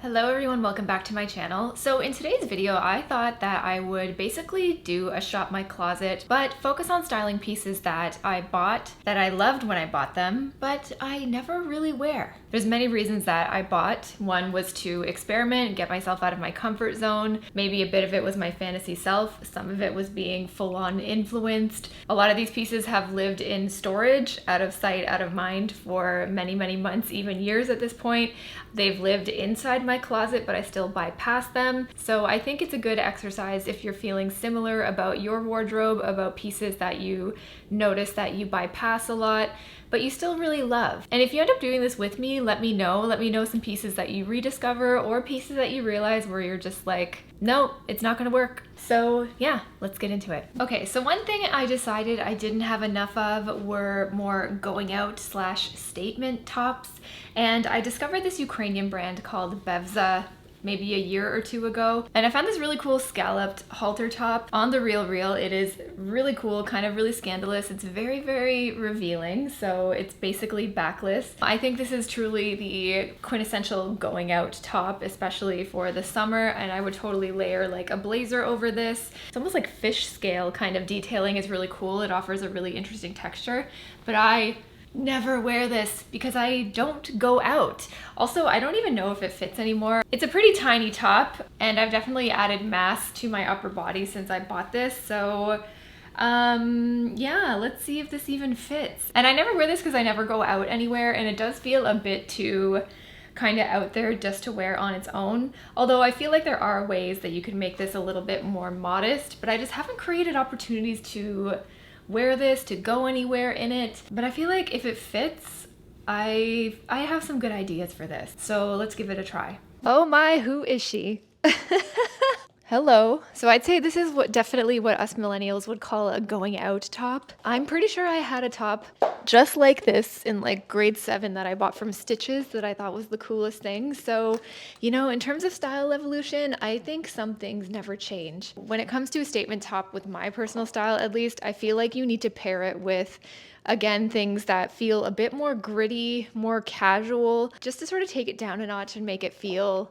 Hello everyone, welcome back to my channel. So in today's video, I thought that I would basically do a shop my closet, but focus on styling pieces that I bought, that I loved when I bought them, but I never really wear. There's many reasons that I bought. One was to experiment, get myself out of my comfort zone. Maybe a bit of it was my fantasy self. Some of it was being full-on influenced. A lot of these pieces have lived in storage, out of sight, out of mind for many, many months, even years at this point. They've lived inside my closet, but I still bypass them. So I think it's a good exercise if you're feeling similar about your wardrobe, about pieces that you notice that you bypass a lot, but you still really love. And if you end up doing this with me, let me know. Let me know some pieces that you rediscover or pieces that you realize where you're just like, no, it's not gonna work. So yeah, let's get into it. Okay, so one thing I decided I didn't have enough of were more going out / statement tops. And I discovered this Ukrainian brand called Bevza maybe a year or two ago. And I found this really cool scalloped halter top on the Real. It is really cool, kind of really scandalous. It's very, very revealing. So it's basically backless. I think this is truly the quintessential going out top, especially for the summer. And I would totally layer like a blazer over this. It's almost like fish scale kind of detailing is really cool. It offers a really interesting texture, but I never wear this because I don't go out. Also, I don't even know if it fits anymore. It's a pretty tiny top and I've definitely added mass to my upper body since I bought this. So yeah, let's see if this even fits. And I never wear this because I never go out anywhere, and it does feel a bit too kind of out there just to wear on its own. Although I feel like there are ways that you could make this a little bit more modest, but I just haven't created opportunities to wear this, to go anywhere in it. But I feel like if it fits, I have some good ideas for this. So let's give it a try. Oh my, who is she? Hello. So I'd say this is definitely what us millennials would call a going out top. I'm pretty sure I had a top just like this in like grade 7 that I bought from Stitches that I thought was the coolest thing. So, you know, in terms of style evolution, I think some things never change. When it comes to a statement top, with my personal style at least, I feel like you need to pair it with, again, things that feel a bit more gritty, more casual, just to sort of take it down a notch and make it feel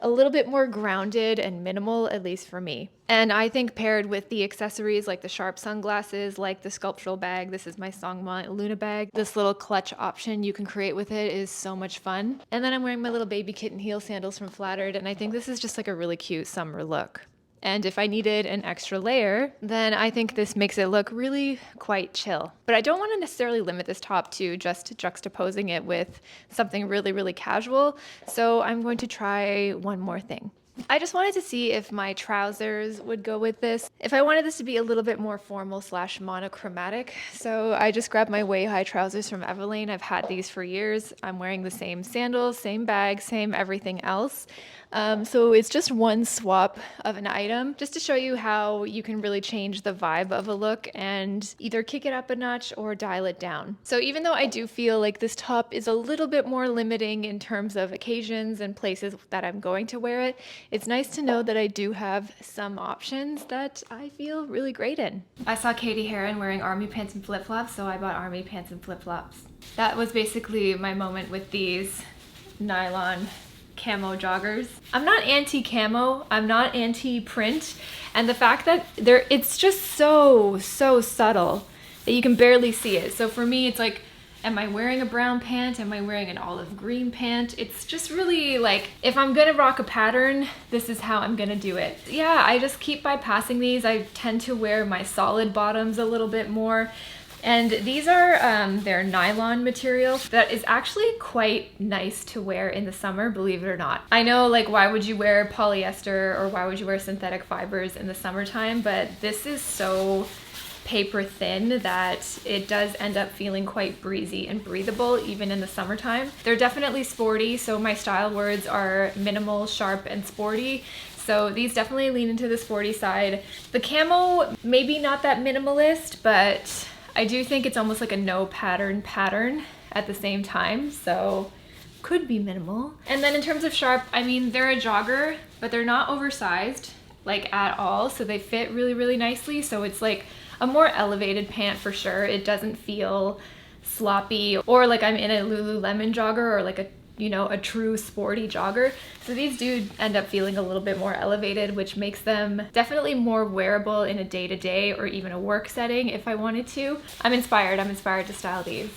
a little bit more grounded and minimal, at least for me. And I think paired with the accessories like the sharp sunglasses, like the sculptural bag, this is my Songma Luna bag, this little clutch option you can create with it is so much fun. And then I'm wearing my little baby kitten heel sandals from Flattered, and I think this is just like a really cute summer look. And if I needed an extra layer, then I think this makes it look really quite chill. But I don't want to necessarily limit this top to just juxtaposing it with something really, really casual. So I'm going to try one more thing. I just wanted to see if my trousers would go with this. If I wanted this to be a little bit more formal / monochromatic. So I just grabbed my way high trousers from Everlane. I've had these for years. I'm wearing the same sandals, same bag, same everything else. So it's just one swap of an item, just to show you how you can really change the vibe of a look and either kick it up a notch or dial it down. So even though I do feel like this top is a little bit more limiting in terms of occasions and places that I'm going to wear it, it's nice to know that I do have some options that I feel really great in. I saw Katie Heron wearing army pants and flip-flops, so I bought army pants and flip-flops. That was basically my moment with these nylon camo joggers. I'm not anti-camo, I'm not anti-print, and the fact that it's just so subtle that you can barely see it. So for me, it's like, am I wearing a brown pant? Am I wearing an olive green pant? It's just really like, if I'm gonna rock a pattern, this is how I'm gonna do it. Yeah, I just keep bypassing these. I tend to wear my solid bottoms a little bit more. And these are their nylon material that is actually quite nice to wear in the summer, believe it or not. I know, like, why would you wear polyester or why would you wear synthetic fibers in the summertime? But this is so paper thin that it does end up feeling quite breezy and breathable even in the summertime. They're definitely sporty, so my style words are minimal, sharp, and sporty. So these definitely lean into the sporty side. The camo, maybe not that minimalist, but I do think it's almost like a no pattern at the same time, so could be minimal. And then in terms of sharp, I mean, they're a jogger, but they're not oversized, like, at all, so they fit really, really nicely. So it's like a more elevated pant for sure. It doesn't feel sloppy or like I'm in a Lululemon jogger or like a you know, a true sporty jogger. So these do end up feeling a little bit more elevated, which makes them definitely more wearable in a day-to-day or even a work setting if I wanted to. I'm inspired to style these.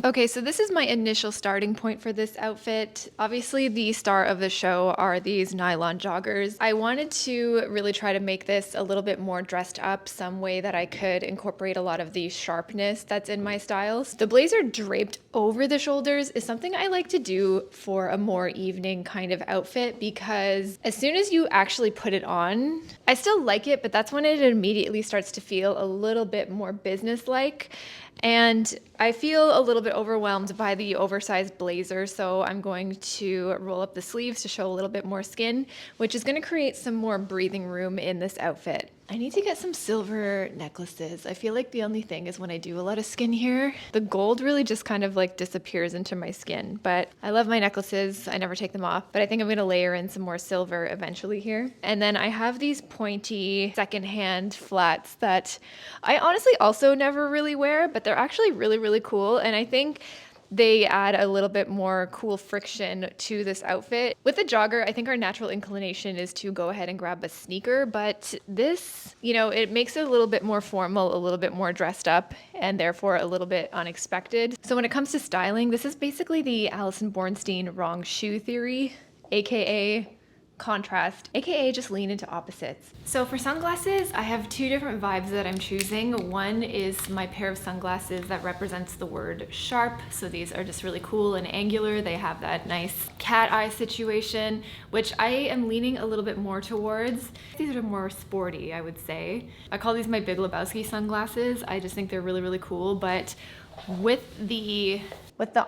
Okay, so this is my initial starting point for this outfit. Obviously, the star of the show are these nylon joggers. I wanted to really try to make this a little bit more dressed up, some way that I could incorporate a lot of the sharpness that's in my styles. The blazer draped over the shoulders is something I like to do for a more evening kind of outfit, because as soon as you actually put it on, I still like it, but that's when it immediately starts to feel a little bit more business-like. And I feel a little bit overwhelmed by the oversized blazer, so I'm going to roll up the sleeves to show a little bit more skin, which is going to create some more breathing room in this outfit. I need to get some silver necklaces. I feel like the only thing is when I do a lot of skin here, the gold really just kind of like disappears into my skin. But I love my necklaces. I never take them off. But I think I'm going to layer in some more silver eventually here. And then I have these pointy secondhand flats that I honestly also never really wear, but they're actually really, really cool. And I think they add a little bit more cool friction to this outfit. With the jogger, I think our natural inclination is to go ahead and grab a sneaker, but this, you know, it makes it a little bit more formal, a little bit more dressed up, and therefore a little bit unexpected. So when it comes to styling, this is basically the Alison Bornstein wrong shoe theory, aka contrast, aka just lean into opposites. So for sunglasses, I have two different vibes that I'm choosing. One is my pair of sunglasses that represents the word sharp. So these are just really cool and angular. They have that nice cat eye situation, which I am leaning a little bit more towards. These are more sporty, I would say. I call these my Big Lebowski sunglasses. I just think they're really, really cool. But with the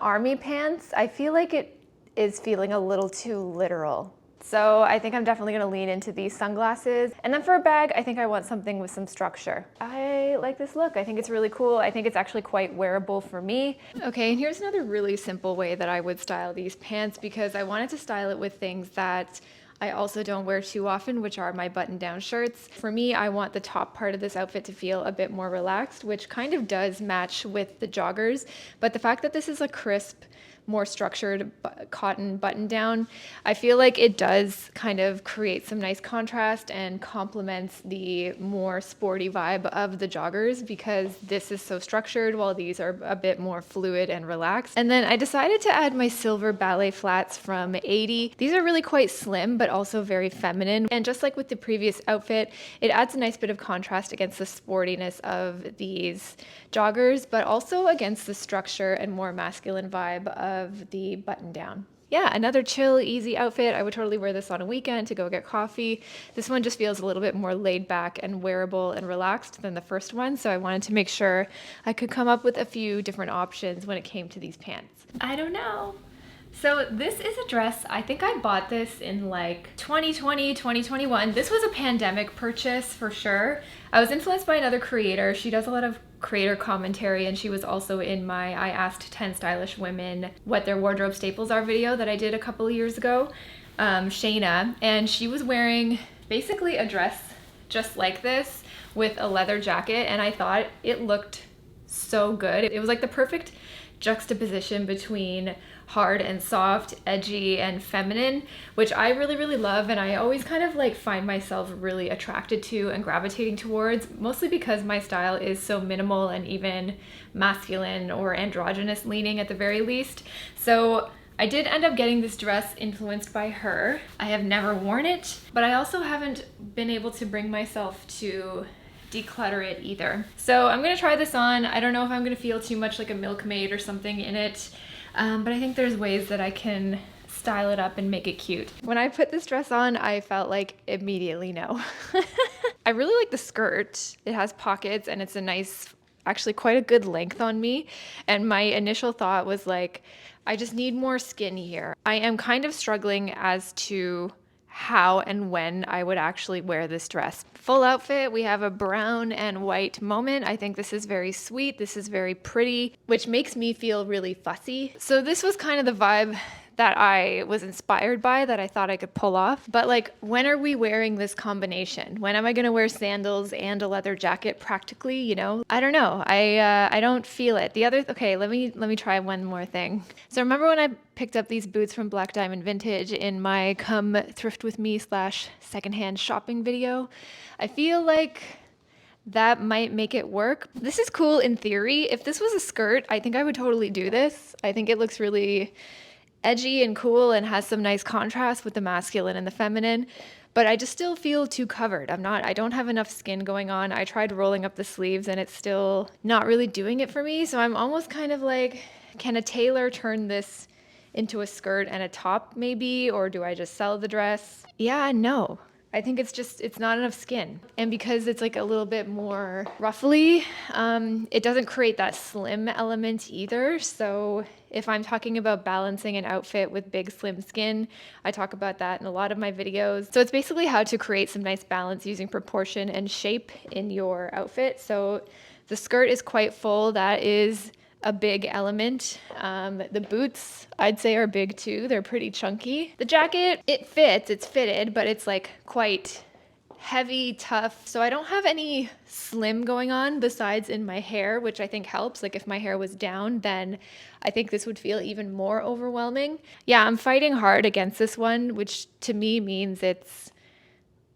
army pants, I feel like it is feeling a little too literal. So I think I'm definitely gonna lean into these sunglasses. And then for a bag, I think I want something with some structure. I like this look. I think it's really cool. I think it's actually quite wearable for me. Okay, and here's another really simple way that I would style these pants, because I wanted to style it with things that I also don't wear too often, which are my button-down shirts. For me, I want the top part of this outfit to feel a bit more relaxed, which kind of does match with the joggers. But the fact that this is a crisp, more structured cotton button down, I feel like it does kind of create some nice contrast and complements the more sporty vibe of the joggers, because this is so structured while these are a bit more fluid and relaxed. And then I decided to add my silver ballet flats from 80. These are really quite slim, but also very feminine. And just like with the previous outfit, it adds a nice bit of contrast against the sportiness of these joggers, but also against the structure and more masculine vibe of the button down. Yeah, another chill, easy outfit. I would totally wear this on a weekend to go get coffee. This one just feels a little bit more laid back and wearable and relaxed than the first one, so I wanted to make sure I could come up with a few different options when it came to these pants. I don't know. So this is a dress, I think I bought this in like 2020, 2021. This was a pandemic purchase for sure. I was influenced by another creator. She does a lot of creator commentary, and she was also in my I asked 10 stylish women what their wardrobe staples are video that I did a couple of years ago, Shayna, and she was wearing basically a dress just like this with a leather jacket, and I thought it looked so good. It was like the perfect juxtaposition between hard and soft, edgy and feminine, which I really, really love, and I always kind of like find myself really attracted to and gravitating towards, mostly because my style is so minimal and even masculine or androgynous leaning at the very least. So I did end up getting this dress influenced by her. I have never worn it, but I also haven't been able to bring myself to declutter it either. So I'm gonna try this on. I don't know if I'm gonna feel too much like a milkmaid or something in it, but I think there's ways that I can style it up and make it cute. When I put this dress on, I felt like immediately no. I really like the skirt. It has pockets and it's a nice, actually quite a good length on me. And my initial thought was like, I just need more skin here. I am kind of struggling as to how and when I would actually wear this dress. Full outfit, we have a brown and white moment. I think this is very sweet. This is very pretty, which makes me feel really fussy. So this was kind of the vibe that I was inspired by that I thought I could pull off. But like, when are we wearing this combination? When am I gonna wear sandals and a leather jacket practically, you know? I don't know. I don't feel it. Okay, let me try one more thing. So remember when I picked up these boots from Black Diamond Vintage in my come thrift with me / secondhand shopping video? I feel like that might make it work. This is cool in theory. If this was a skirt, I think I would totally do this. I think it looks really edgy and cool and has some nice contrast with the masculine and the feminine, but I just still feel too covered. I don't have enough skin going on. I tried rolling up the sleeves and it's still not really doing it for me. So I'm almost kind of like, can a tailor turn this into a skirt and a top maybe, or do I just sell the dress? Yeah, no. I think it's not enough skin. And because it's like a little bit more ruffly, it doesn't create that slim element either. So if I'm talking about balancing an outfit with big slim skin, I talk about that in a lot of my videos. So it's basically how to create some nice balance using proportion and shape in your outfit. So the skirt is quite full. That is a big element. The boots, I'd say, are big too. They're pretty chunky. The jacket, it fits, it's fitted, but it's like quite heavy, tough. So I don't have any slim going on besides in my hair, which I think helps. Like if my hair was down, then I think this would feel even more overwhelming. Yeah, I'm fighting hard against this one, which to me means it's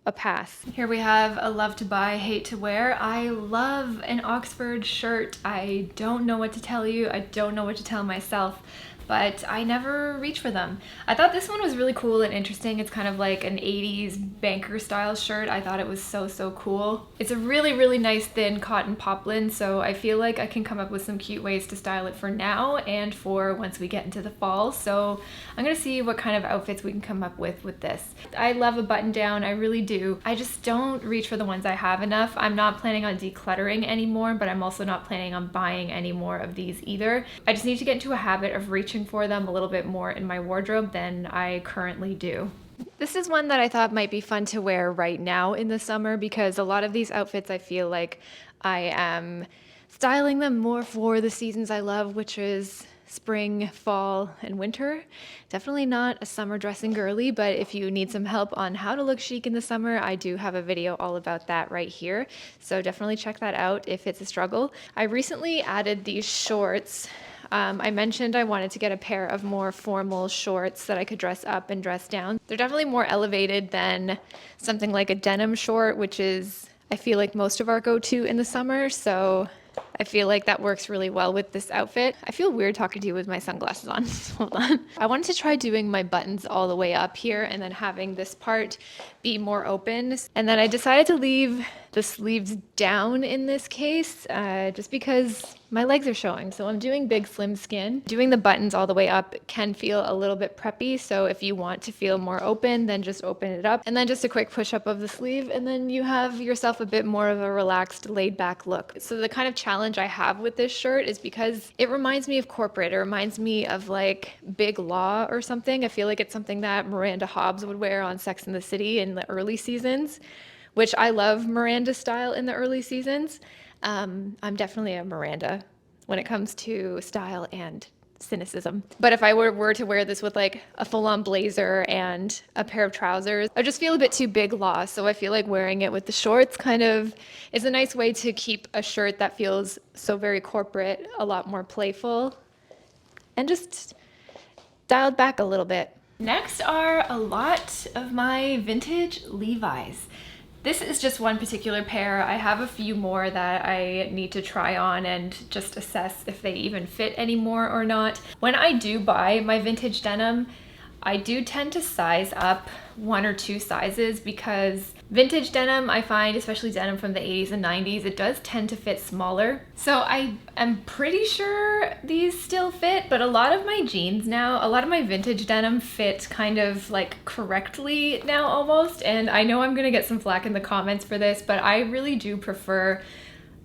a pass. Here we have a love to buy, hate to wear. I love an Oxford shirt. I don't know what to tell you. I don't know what to tell myself, but I never reach for them. I thought this one was really cool and interesting. It's kind of like an 80s banker style shirt. I thought it was so cool. It's a really nice thin cotton poplin, so I feel like I can come up with some cute ways to style it for now and for once we get into the fall. So I'm gonna see what kind of outfits we can come up with this. I love a button down, I really do. I just don't reach for the ones I have enough. I'm not planning on decluttering anymore, but I'm also not planning on buying any more of these either. I just need to get into a habit of reaching for them a little bit more in my wardrobe than I currently do. This is one that I thought might be fun to wear right now in the summer because a lot of these outfits I feel like I am styling them more for the seasons I love, which is spring, fall, and winter. Definitely not a summer dressing girly, but if you need some help on how to look chic in the summer, I do have a video all about that right here. So definitely check that out if it's a struggle. I recently added these shorts. I mentioned I wanted to get a pair of more formal shorts that I could dress up and dress down. They're definitely more elevated than something like a denim short, which is, I feel like, most of our go-to in the summer. So I feel like that works really well with this outfit. I feel weird talking to you with my sunglasses on. Hold on. I wanted to try doing my buttons all the way up here and then having this part be more open. And then I decided to leave the sleeves down in this case, just because my legs are showing. So I'm doing big slim skin. Doing the buttons all the way up can feel a little bit preppy. So if you want to feel more open, then just open it up. And then just a quick push up of the sleeve. And then you have yourself a bit more of a relaxed, laid back look. So the kind of challenge I have with this shirt is because it reminds me of corporate. It reminds me of like Big Law or something. I feel like it's something that Miranda Hobbs would wear on Sex and the City in the early seasons, which I love Miranda style in the early seasons. I'm definitely a Miranda when it comes to style and cynicism. But if I were to wear this with like a full-on blazer and a pair of trousers, I just feel a bit too Big Law. So I feel like wearing it with the shorts kind of is a nice way to keep a shirt that feels so very corporate a lot more playful and just dialed back a little bit. Next are a lot of my vintage Levi's. This is just one particular pair. I have a few more that I need to try on and just assess if they even fit anymore or not. When I do buy my vintage denim, I do tend to size up 1 or 2 sizes because vintage denim, I find, especially denim from the 80s and 90s, it does tend to fit smaller. So I am pretty sure these still fit, but a lot of my jeans now, a lot of my vintage denim fit kind of like correctly now almost. And I know I'm gonna get some flack in the comments for this, but I really do prefer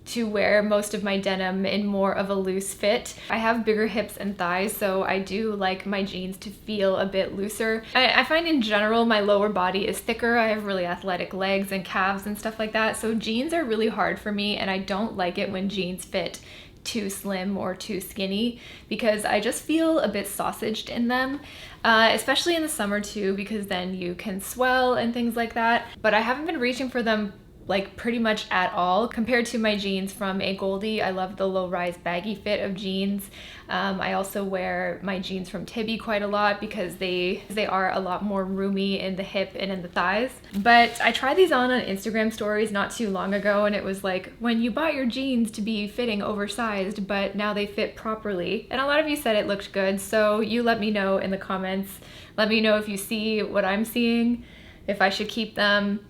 to wear most of my denim in more of a loose fit. I have bigger hips and thighs, so I do like my jeans to feel a bit looser. I find in general my lower body is thicker. I have really athletic legs and calves and stuff like that, so jeans are really hard for me, and I don't like it when jeans fit too slim or too skinny, because I just feel a bit sausaged in them, especially in the summer too, because then you can swell and things like that. But I haven't been reaching for them like pretty much at all compared to my jeans from a Goldie. I love the low-rise baggy fit of jeans. I also wear my jeans from Tibby quite a lot because they are a lot more roomy in the hip and in the thighs. But I tried these on Instagram stories not too long ago, and it was like, when you bought your jeans to be fitting oversized, but now they fit properly. And a lot of you said it looked good, so you let me know in the comments. Let me know if you see what I'm seeing, if I should keep them,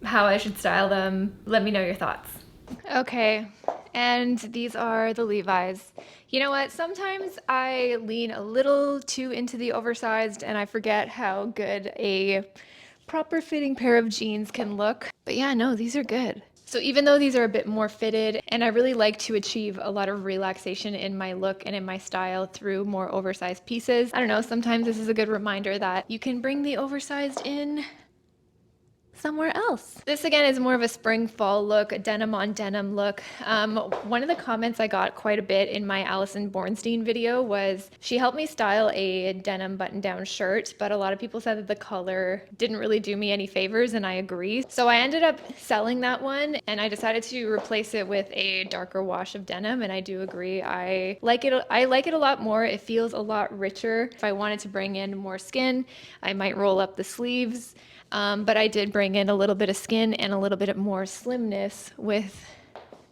how I should style them. Let me know your thoughts. Okay, and these are the Levi's. You know what? Sometimes I lean a little too into the oversized and I forget how good a proper fitting pair of jeans can look. But yeah, no, these are good. So even though these are a bit more fitted, and I really like to achieve a lot of relaxation in my look and in my style through more oversized pieces, I don't know, sometimes this is a good reminder that you can bring the oversized in somewhere else. This again is more of a spring fall look, a denim on denim look. One of the comments I got quite a bit in my Allison Bornstein video was she helped me style a denim button down shirt, but a lot of people said that the color didn't really do me any favors, and I agree. So I ended up selling that one and I decided to replace it with a darker wash of denim, and I do agree. I like it a lot more. It feels a lot richer. If I wanted to bring in more skin, I might roll up the sleeves. But I did bring in a little bit of skin and a little bit more slimness with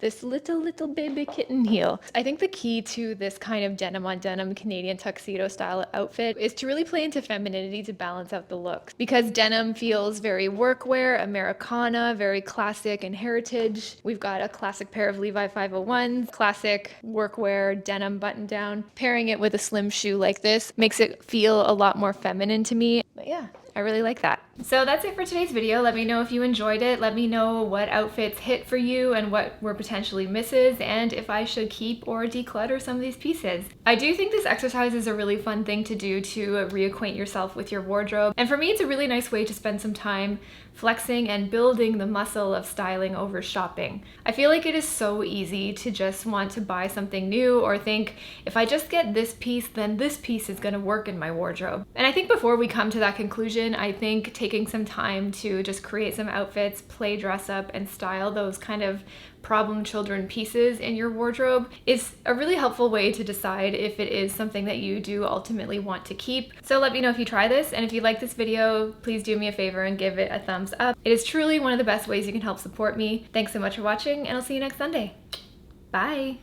this little baby kitten heel. I think the key to this kind of denim on denim Canadian tuxedo style outfit is to really play into femininity to balance out the looks. Because denim feels very workwear, Americana, very classic and heritage. We've got a classic pair of Levi 501s, classic workwear denim button down. Pairing it with a slim shoe like this makes it feel a lot more feminine to me. But yeah, I really like that. So that's it for today's video. Let me know if you enjoyed it. Let me know what outfits hit for you and what were potentially misses, and if I should keep or declutter some of these pieces. I do think this exercise is a really fun thing to do to reacquaint yourself with your wardrobe. And for me, it's a really nice way to spend some time flexing and building the muscle of styling over shopping. I feel like it is so easy to just want to buy something new or think, if I just get this piece, then this piece is gonna work in my wardrobe. And I think before we come to that conclusion, I think taking some time to just create some outfits, play dress up, and style those kind of problem children pieces in your wardrobe is a really helpful way to decide if it is something that you do ultimately want to keep. So let me know if you try this, and if you like this video, please do me a favor and give it a thumbs up. It is truly one of the best ways you can help support me. Thanks so much for watching, and I'll see you next Sunday. Bye!